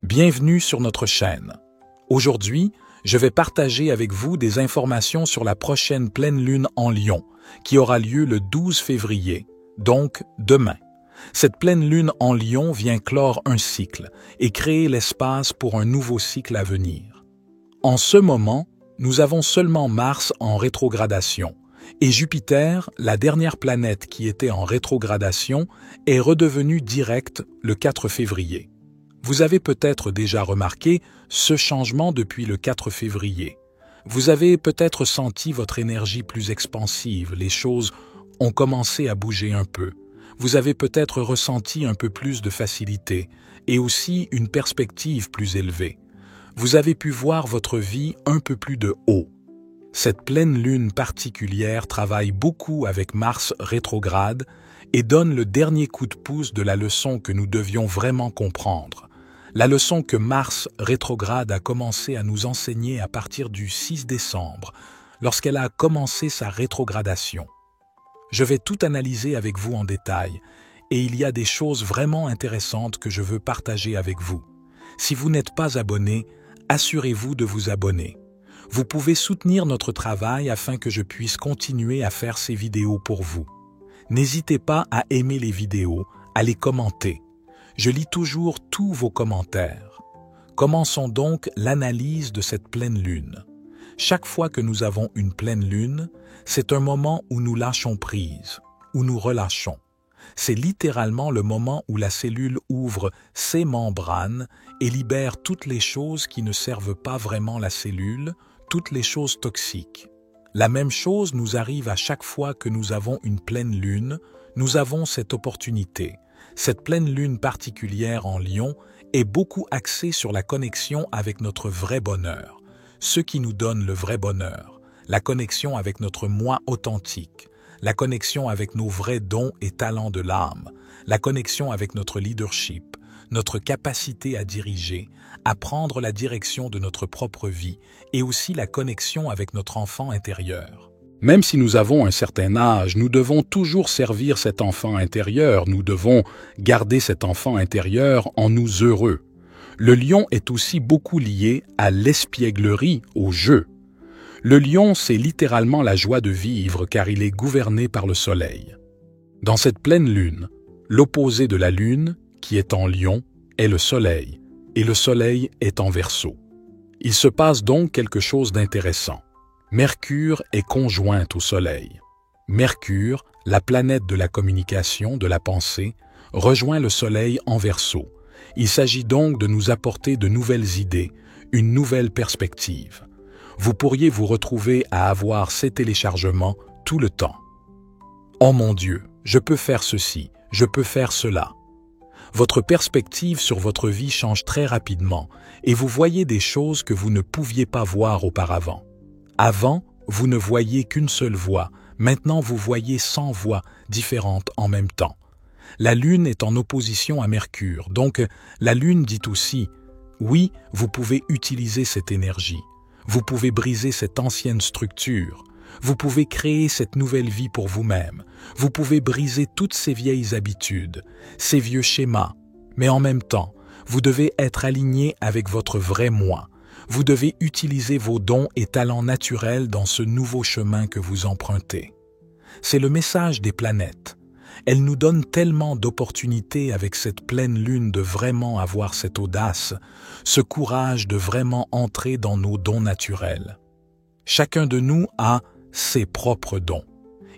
Bienvenue sur notre chaîne. Aujourd'hui, je vais partager avec vous des informations sur la prochaine pleine lune en Lion, qui aura lieu le 12 février, donc demain. Cette pleine lune en Lion vient clore un cycle et créer l'espace pour un nouveau cycle à venir. En ce moment, nous avons seulement Mars en rétrogradation, et Jupiter, la dernière planète qui était en rétrogradation, est redevenue directe le 4 février. Vous avez peut-être déjà remarqué ce changement depuis le 4 février. Vous avez peut-être senti votre énergie plus expansive, les choses ont commencé à bouger un peu. Vous avez peut-être ressenti un peu plus de facilité et aussi une perspective plus élevée. Vous avez pu voir votre vie un peu plus de haut. Cette pleine lune particulière travaille beaucoup avec Mars rétrograde et donne le dernier coup de pouce de la leçon que nous devions vraiment comprendre. La leçon que Mars rétrograde a commencé à nous enseigner à partir du 6 décembre, lorsqu'elle a commencé sa rétrogradation. Je vais tout analyser avec vous en détail, et il y a des choses vraiment intéressantes que je veux partager avec vous. Si vous n'êtes pas abonné, assurez-vous de vous abonner. Vous pouvez soutenir notre travail afin que je puisse continuer à faire ces vidéos pour vous. N'hésitez pas à aimer les vidéos, à les commenter. Je lis toujours tous vos commentaires. Commençons donc l'analyse de cette pleine lune. Chaque fois que nous avons une pleine lune, c'est un moment où nous lâchons prise, où nous relâchons. C'est littéralement le moment où la cellule ouvre ses membranes et libère toutes les choses qui ne servent pas vraiment la cellule, toutes les choses toxiques. La même chose nous arrive à chaque fois que nous avons une pleine lune, nous avons cette opportunité. Cette pleine lune particulière en Lion est beaucoup axée sur la connexion avec notre vrai bonheur, ce qui nous donne le vrai bonheur, la connexion avec notre moi authentique, la connexion avec nos vrais dons et talents de l'âme, la connexion avec notre leadership, notre capacité à diriger, à prendre la direction de notre propre vie et aussi la connexion avec notre enfant intérieur. Même si nous avons un certain âge, nous devons toujours servir cet enfant intérieur, nous devons garder cet enfant intérieur en nous heureux. Le lion est aussi beaucoup lié à l'espièglerie, au jeu. Le lion, c'est littéralement la joie de vivre car il est gouverné par le soleil. Dans cette pleine lune, l'opposé de la lune, qui est en lion, est le soleil, et le soleil est en Verseau. Il se passe donc quelque chose d'intéressant. Mercure est conjointe au Soleil. Mercure, la planète de la communication, de la pensée, rejoint le Soleil en Verseau. Il s'agit donc de nous apporter de nouvelles idées, une nouvelle perspective. Vous pourriez vous retrouver à avoir ces téléchargements tout le temps. Oh mon Dieu, je peux faire ceci, je peux faire cela. Votre perspective sur votre vie change très rapidement et vous voyez des choses que vous ne pouviez pas voir auparavant. Avant, vous ne voyiez qu'une seule voie, maintenant vous voyez 100 voies différentes en même temps. La Lune est en opposition à Mercure, donc la Lune dit aussi « Oui, vous pouvez utiliser cette énergie, vous pouvez briser cette ancienne structure, vous pouvez créer cette nouvelle vie pour vous-même, vous pouvez briser toutes ces vieilles habitudes, ces vieux schémas, mais en même temps, vous devez être aligné avec votre vrai moi. Vous devez utiliser vos dons et talents naturels dans ce nouveau chemin que vous empruntez. C'est le message des planètes. Elles nous donnent tellement d'opportunités avec cette pleine lune de vraiment avoir cette audace, ce courage de vraiment entrer dans nos dons naturels. Chacun de nous a ses propres dons.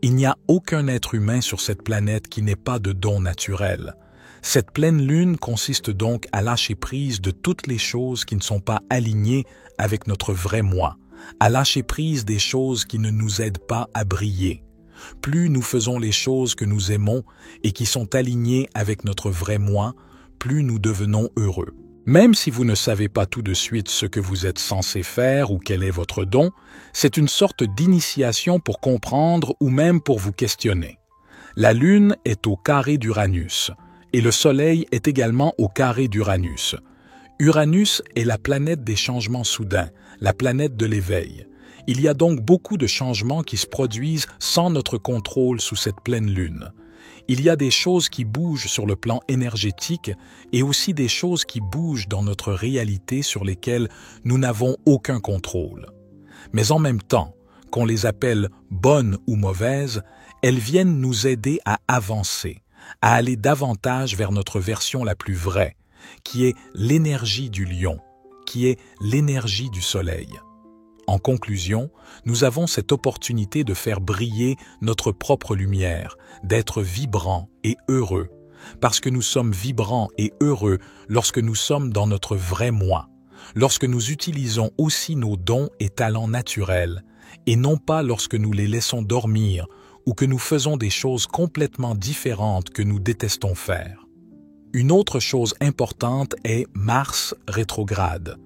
Il n'y a aucun être humain sur cette planète qui n'ait pas de dons naturels. Cette pleine lune consiste donc à lâcher prise de toutes les choses qui ne sont pas alignées avec notre vrai moi, à lâcher prise des choses qui ne nous aident pas à briller. Plus nous faisons les choses que nous aimons et qui sont alignées avec notre vrai moi, plus nous devenons heureux. Même si vous ne savez pas tout de suite ce que vous êtes censé faire ou quel est votre don, c'est une sorte d'initiation pour comprendre ou même pour vous questionner. La Lune est au carré d'Uranus. Et le Soleil est également au carré d'Uranus. Uranus est la planète des changements soudains, la planète de l'éveil. Il y a donc beaucoup de changements qui se produisent sans notre contrôle sous cette pleine lune. Il y a des choses qui bougent sur le plan énergétique et aussi des choses qui bougent dans notre réalité sur lesquelles nous n'avons aucun contrôle. Mais en même temps, qu'on les appelle bonnes ou mauvaises, elles viennent nous aider à avancer, à aller davantage vers notre version la plus vraie, qui est l'énergie du lion, qui est l'énergie du soleil. En conclusion, nous avons cette opportunité de faire briller notre propre lumière, d'être vibrants et heureux, parce que nous sommes vibrants et heureux lorsque nous sommes dans notre vrai moi, lorsque nous utilisons aussi nos dons et talents naturels, et non pas lorsque nous les laissons dormir ou que nous faisons des choses complètement différentes que nous détestons faire. Une autre chose importante est Mars rétrograde.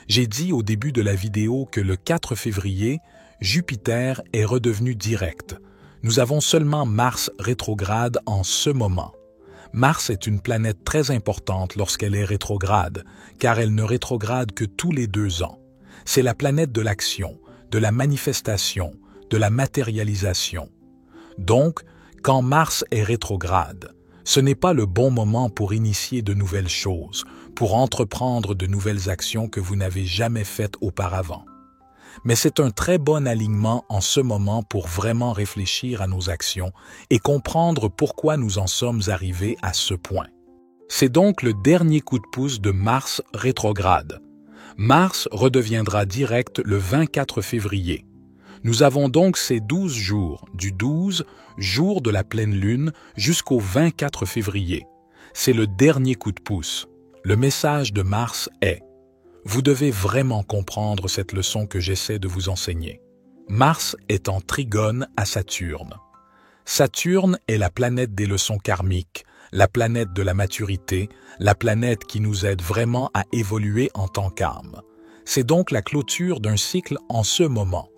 J'ai dit au début de la vidéo que le 4 février, Jupiter est redevenu direct. Nous avons seulement Mars rétrograde en ce moment. Mars est une planète très importante lorsqu'elle est rétrograde, car elle ne rétrograde que tous les 2 ans. C'est la planète de l'action, de la manifestation, de la matérialisation. Donc, quand Mars est rétrograde, ce n'est pas le bon moment pour initier de nouvelles choses, pour entreprendre de nouvelles actions que vous n'avez jamais faites auparavant. Mais c'est un très bon alignement en ce moment pour vraiment réfléchir à nos actions et comprendre pourquoi nous en sommes arrivés à ce point. C'est donc le dernier coup de pouce de Mars rétrograde. Mars redeviendra direct le 24 février. Nous avons donc ces 12 jours, du 12, jour de la pleine lune, jusqu'au 24 février. C'est le dernier coup de pouce. Le message de Mars est « Vous devez vraiment comprendre cette leçon que j'essaie de vous enseigner. » Mars est en trigone à Saturne. Saturne est la planète des leçons karmiques, la planète de la maturité, la planète qui nous aide vraiment à évoluer en tant qu'âme. C'est donc la clôture d'un cycle en ce moment.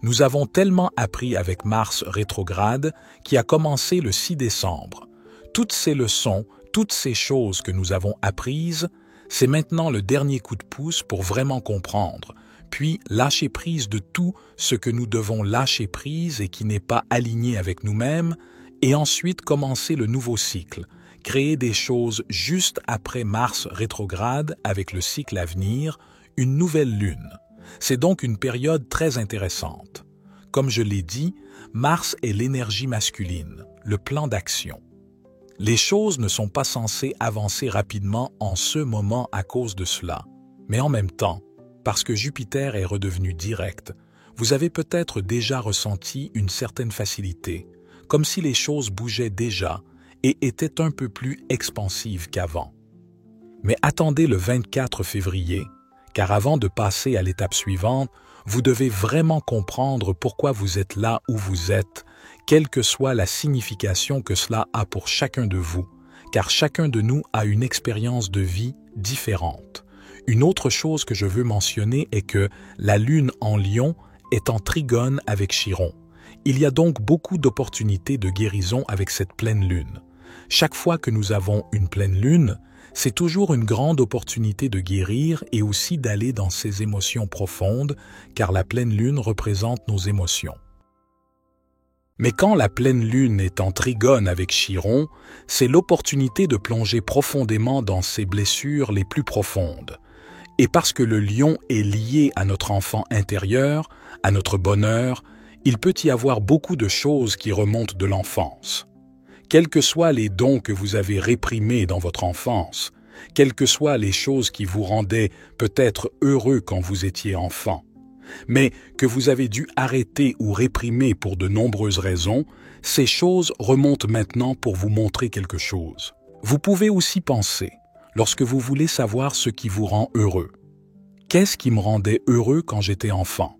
Nous avons tellement appris avec Mars rétrograde qui a commencé le 6 décembre. Toutes ces leçons, toutes ces choses que nous avons apprises, c'est maintenant le dernier coup de pouce pour vraiment comprendre, puis lâcher prise de tout ce que nous devons lâcher prise et qui n'est pas aligné avec nous-mêmes, et ensuite commencer le nouveau cycle, créer des choses juste après Mars rétrograde avec le cycle à venir, une nouvelle lune. C'est donc une période très intéressante. Comme je l'ai dit, Mars est l'énergie masculine, le plan d'action. Les choses ne sont pas censées avancer rapidement en ce moment à cause de cela. Mais en même temps, parce que Jupiter est redevenu direct, vous avez peut-être déjà ressenti une certaine facilité, comme si les choses bougeaient déjà et étaient un peu plus expansives qu'avant. Mais attendez le 24 février, car avant de passer à l'étape suivante, vous devez vraiment comprendre pourquoi vous êtes là où vous êtes, quelle que soit la signification que cela a pour chacun de vous, car chacun de nous a une expérience de vie différente. Une autre chose que je veux mentionner est que la Lune en Lion est en trigone avec Chiron. Il y a donc beaucoup d'opportunités de guérison avec cette pleine Lune. Chaque fois que nous avons une pleine Lune, c'est toujours une grande opportunité de guérir et aussi d'aller dans ces émotions profondes, car la pleine lune représente nos émotions. Mais quand la pleine lune est en trigone avec Chiron, c'est l'opportunité de plonger profondément dans ses blessures les plus profondes. Et parce que le lion est lié à notre enfant intérieur, à notre bonheur, il peut y avoir beaucoup de choses qui remontent de l'enfance. Quels que soient les dons que vous avez réprimés dans votre enfance, quelles que soient les choses qui vous rendaient peut-être heureux quand vous étiez enfant, mais que vous avez dû arrêter ou réprimer pour de nombreuses raisons, ces choses remontent maintenant pour vous montrer quelque chose. Vous pouvez aussi penser, lorsque vous voulez savoir ce qui vous rend heureux. Qu'est-ce qui me rendait heureux quand j'étais enfant?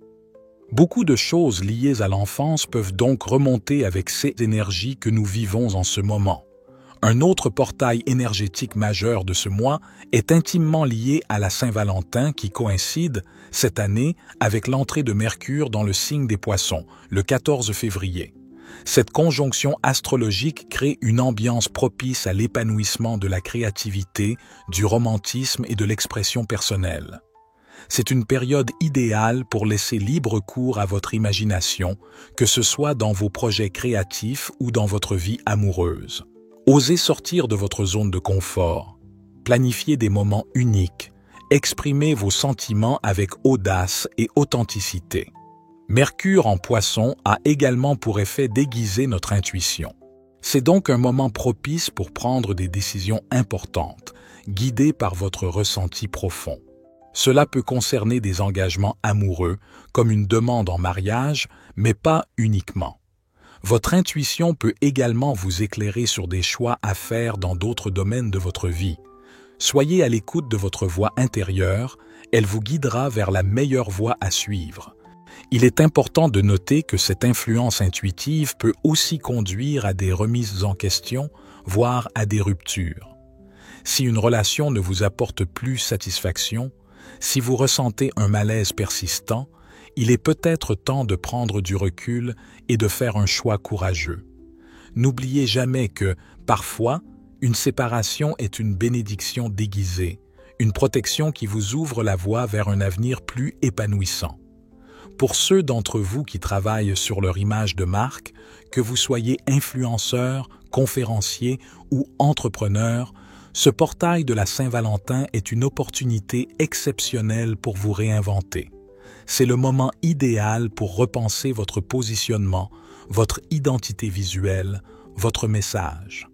Beaucoup de choses liées à l'enfance peuvent donc remonter avec ces énergies que nous vivons en ce moment. Un autre portail énergétique majeur de ce mois est intimement lié à la Saint-Valentin qui coïncide, cette année, avec l'entrée de Mercure dans le signe des Poissons, le 14 février. Cette conjonction astrologique crée une ambiance propice à l'épanouissement de la créativité, du romantisme et de l'expression personnelle. C'est une période idéale pour laisser libre cours à votre imagination, que ce soit dans vos projets créatifs ou dans votre vie amoureuse. Osez sortir de votre zone de confort. Planifiez des moments uniques. Exprimez vos sentiments avec audace et authenticité. Mercure en Poisson a également pour effet d'aiguiser notre intuition. C'est donc un moment propice pour prendre des décisions importantes, guidées par votre ressenti profond. Cela peut concerner des engagements amoureux, comme une demande en mariage, mais pas uniquement. Votre intuition peut également vous éclairer sur des choix à faire dans d'autres domaines de votre vie. Soyez à l'écoute de votre voix intérieure, elle vous guidera vers la meilleure voie à suivre. Il est important de noter que cette influence intuitive peut aussi conduire à des remises en question, voire à des ruptures. Si une relation ne vous apporte plus satisfaction, si vous ressentez un malaise persistant, il est peut-être temps de prendre du recul et de faire un choix courageux. N'oubliez jamais que, parfois, une séparation est une bénédiction déguisée, une protection qui vous ouvre la voie vers un avenir plus épanouissant. Pour ceux d'entre vous qui travaillent sur leur image de marque, que vous soyez influenceur, conférencier ou entrepreneur, ce portail de la Saint-Valentin est une opportunité exceptionnelle pour vous réinventer. C'est le moment idéal pour repenser votre positionnement, votre identité visuelle, votre message.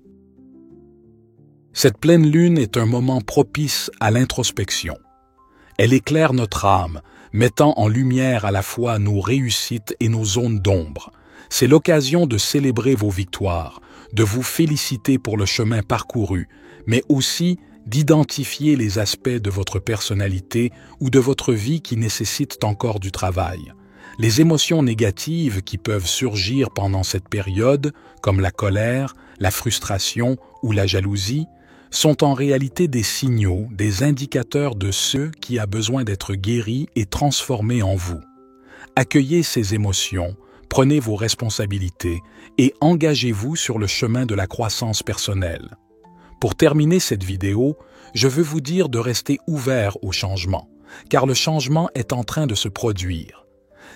Cette pleine lune est un moment propice à l'introspection. Elle éclaire notre âme, mettant en lumière à la fois nos réussites et nos zones d'ombre. C'est l'occasion de célébrer vos victoires, de vous féliciter pour le chemin parcouru, mais aussi d'identifier les aspects de votre personnalité ou de votre vie qui nécessitent encore du travail. Les émotions négatives qui peuvent surgir pendant cette période, comme la colère, la frustration ou la jalousie, sont en réalité des signaux, des indicateurs de ce qui a besoin d'être guéri et transformé en vous. Accueillez ces émotions, prenez vos responsabilités et engagez-vous sur le chemin de la croissance personnelle. Pour terminer cette vidéo, je veux vous dire de rester ouvert au changement, car le changement est en train de se produire.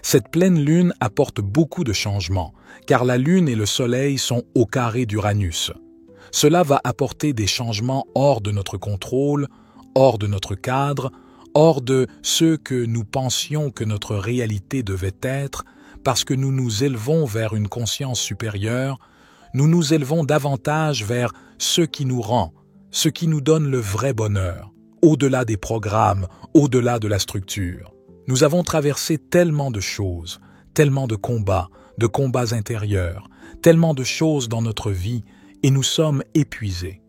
Cette pleine lune apporte beaucoup de changements, car la lune et le soleil sont au carré d'Uranus. Cela va apporter des changements hors de notre contrôle, hors de notre cadre, hors de ce que nous pensions que notre réalité devait être, parce que nous nous élevons vers une conscience supérieure, nous nous élevons davantage vers ce qui nous rend, ce qui nous donne le vrai bonheur, au-delà des programmes, au-delà de la structure. Nous avons traversé tellement de choses, tellement de combats intérieurs, tellement de choses dans notre vie, et nous sommes épuisés.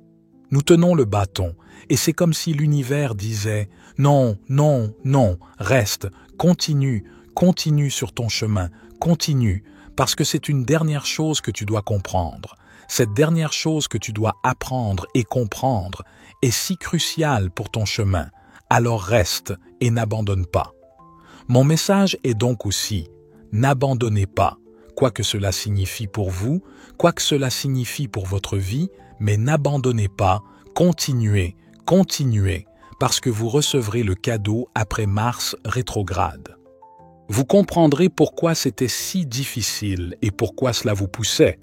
Nous tenons le bâton, et c'est comme si l'univers disait « Non, non, non, reste, continue, continue sur ton chemin, continue, parce que c'est une dernière chose que tu dois comprendre. Cette dernière chose que tu dois apprendre et comprendre est si cruciale pour ton chemin, alors reste et n'abandonne pas. » Mon message est donc aussi « N'abandonnez pas ». Quoi que cela signifie pour vous, quoi que cela signifie pour votre vie, mais n'abandonnez pas, continuez, continuez, parce que vous recevrez le cadeau après Mars rétrograde. Vous comprendrez pourquoi c'était si difficile et pourquoi cela vous poussait,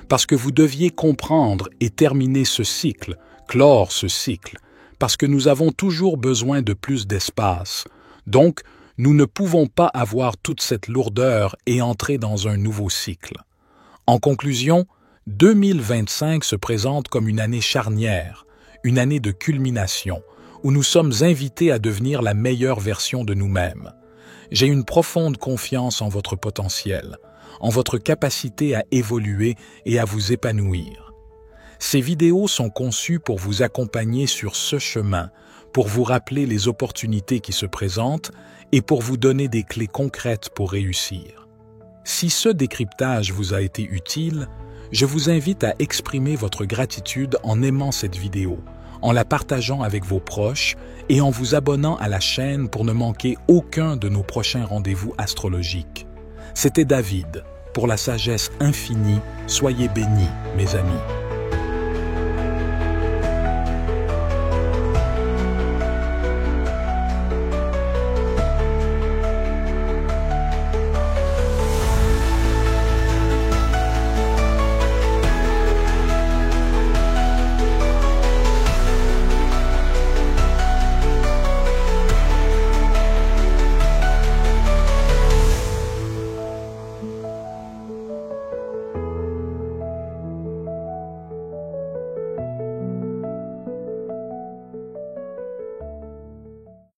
parce que vous deviez comprendre et terminer ce cycle, clore ce cycle, parce que nous avons toujours besoin de plus d'espace. Donc, nous ne pouvons pas avoir toute cette lourdeur et entrer dans un nouveau cycle. En conclusion, 2025 se présente comme une année charnière, une année de culmination, où nous sommes invités à devenir la meilleure version de nous-mêmes. J'ai une profonde confiance en votre potentiel, en votre capacité à évoluer et à vous épanouir. Ces vidéos sont conçues pour vous accompagner sur ce chemin, pour vous rappeler les opportunités qui se présentent et pour vous donner des clés concrètes pour réussir. Si ce décryptage vous a été utile, je vous invite à exprimer votre gratitude en aimant cette vidéo, en la partageant avec vos proches et en vous abonnant à la chaîne pour ne manquer aucun de nos prochains rendez-vous astrologiques. C'était David. Pour la sagesse infinie, soyez bénis, mes amis.